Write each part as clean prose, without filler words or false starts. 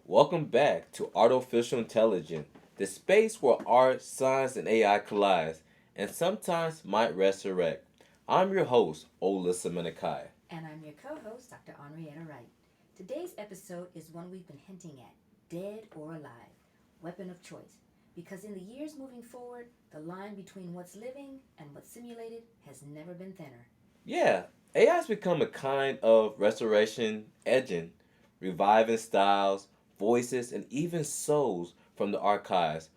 Welcome back to Artificial Intelligence, the space where art, science, and AI collide, and sometimes might resurrect. I'm your host, Olissa Menakai. And I'm your co host, Dr. Henrietta Wright. Today's episode is one we've been hinting at dead or alive, weapon of choice. Because in the years moving forward, the line between what's living and what's simulated has never been thinner. Yeah, AI has become a kind of restoration engine, reviving styles, voices, and even souls from the archives.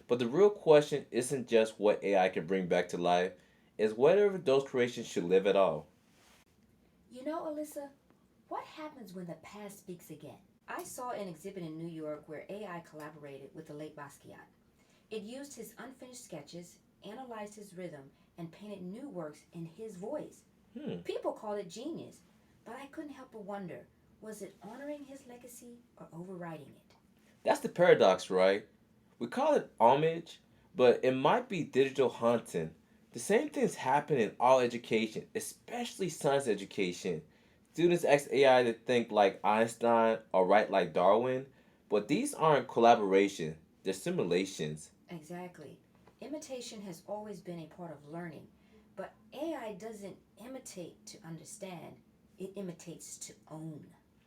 But the real question isn't just what AI can bring back to life, it's whether those creations should live at all. You know, Alyssa, what happens when the past speaks again? I saw an exhibit in New York where AI collaborated with the late Basquiat. It used his unfinished sketches, analyzed his rhythm, and painted new works in his voice. Hmm. People called it genius, but I couldn't help but wonder, was it honoring his legacy or overriding it? That's the paradox, right? We call it homage, but it might be digital haunting. The same things happen in all education, especially science education. Students ask AI to think like Einstein or write like Darwin, but these aren't collaboration, they're simulations. Exactly. Imitation has always been a part of learning, but AI doesn't imitate to understand, it imitates to own.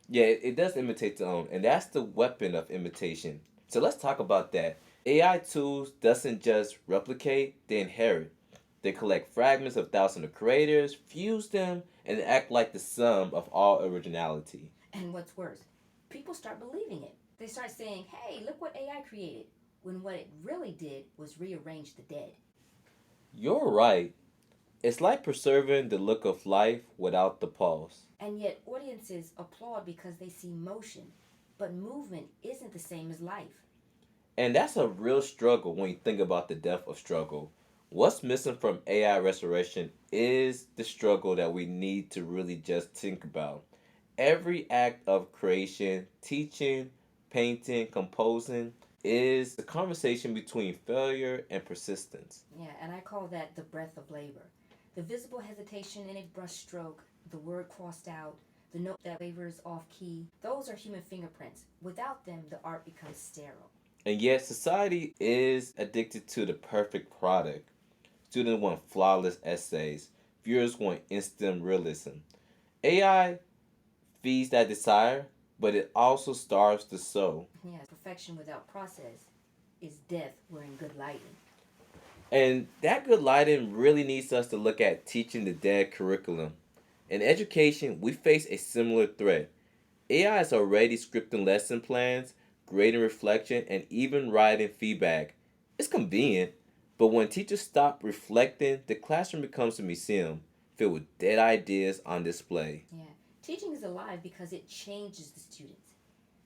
Yeah, it does imitate the own, and that's the weapon of imitation. So let's talk about that. AI tools doesn't just replicate, they inherit. They collect fragments of thousands of creators, fuse them, and act like the sum of all originality. And what's worse, people start believing it. They start saying, hey, look what AI created, when what it really did was rearrange the dead. You're right. It's like preserving the look of life without the pulse. And yet, audiences applaud because they see motion, but movement isn't the same as life. And that's a real struggle when you think about the depth of struggle. What's missing from AI restoration is the struggle that we need to really just think about. Every act of creation, teaching, painting, composing is a conversation between failure and persistence. Yeah, and I call that the breath of labor. The visible hesitation in a brushstroke, the word crossed out, the note that wavers off key, those are human fingerprints. Without them, the art becomes sterile. And yet, society is addicted to the perfect product. Students want flawless essays, viewers want instant realism. AI feeds that desire, but it also starves the soul. Yeah, perfection without process is death wearing good lighting. And that good lighting really needs us to look at teaching the dead curriculum. In education, we face a similar threat. AI is already scripting lesson plans, grading reflection, and even writing feedback. It's convenient, but when teachers stop reflecting, the classroom becomes a museum filled with dead ideas on display. Yeah, teaching is alive because it changes the students.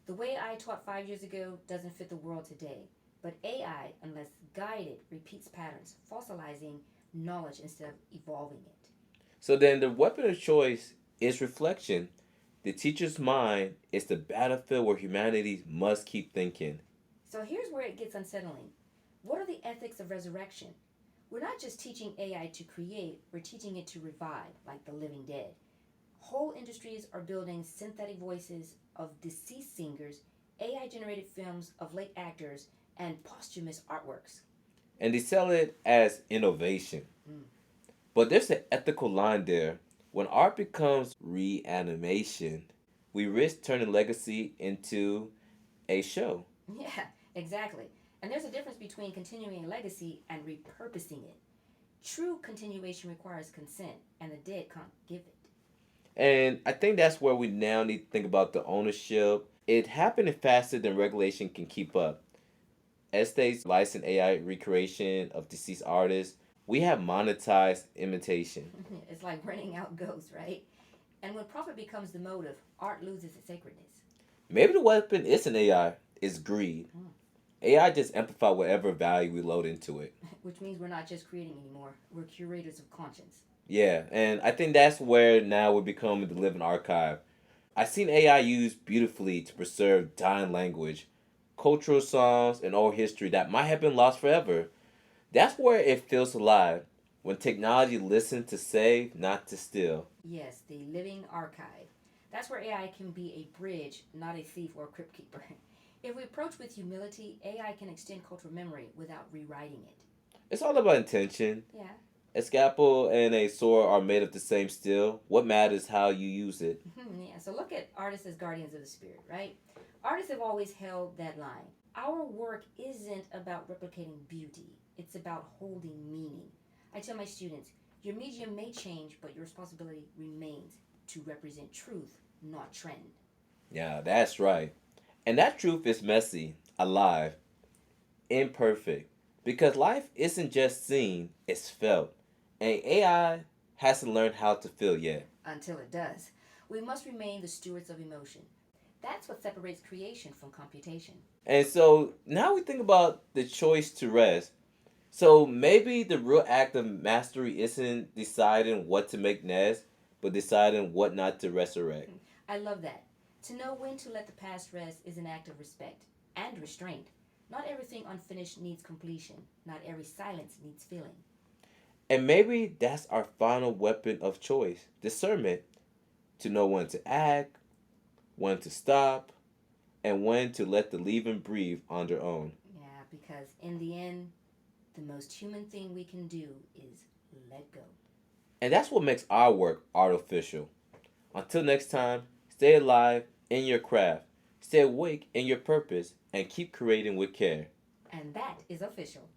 The way I taught 5 years ago doesn't fit the world today, but AI, unless guided, repeats patterns, fossilizing knowledge instead of evolving it. So then the weapon of choice is reflection. The teacher's mind is the battlefield where humanity must keep thinking. So here's where it gets unsettling. What are the ethics of resurrection? We're not just teaching AI to create, we're teaching it to revive, like the living dead. Whole industries are building synthetic voices of deceased singers, AI generated films of late actors, and posthumous artworks. And they sell it as innovation. Mm. But there's an ethical line there. When art becomes reanimation, we risk turning legacy into a show. Yeah, exactly. And there's a difference between continuing a legacy and repurposing it. True continuation requires consent, and the dead can't give it. And I think that's where we now need to think about the ownership. It happening faster than regulation can keep up. Estates license AI recreation of deceased artists. We have monetized imitation. It's like renting out ghosts, right? And when profit becomes the motive, art loses its sacredness. Maybe the weapon isn't AI, it's greed. Mm. AI just amplify whatever value we load into it. Which means we're not just creating anymore, we're curators of conscience. Yeah, and I think that's where now we're becoming the living archive. I've seen AI used beautifully to preserve dying language, cultural songs, and old history that might have been lost forever. That's where it feels alive. When technology listens to save, not to steal. Yes, the living archive. That's where AI can be a bridge, not a thief or a crypt keeper. If we approach with humility, AI can extend cultural memory without rewriting it. It's all about intention. Yeah. A scalpel and a sword are made of the same steel. What matters is how you use it. Yeah. So look at artists as guardians of the spirit, right? Artists have always held that line. Our work isn't about replicating beauty, it's about holding meaning. I tell my students, your medium may change, but your responsibility remains to represent truth, not trend. Yeah, that's right. And that truth is messy, alive, imperfect. Because life isn't just seen, it's felt. And AI hasn't learned how to feel yet. Until it does, we must remain the stewards of emotion. That's what separates creation from computation. And so now we think about the choice to rest. So maybe the real act of mastery isn't deciding what to make next, but deciding what not to resurrect. I love that. To know when to let the past rest is an act of respect and restraint. Not everything unfinished needs completion. Not every silence needs feeling. And maybe that's our final weapon of choice, discernment, to know when to act, when to stop, and when to let the leaving breathe on their own. Yeah, because in the end, the most human thing we can do is let go. And that's what makes our work artificial. Until next time, stay alive in your craft, stay awake in your purpose, and keep creating with care. And that is official.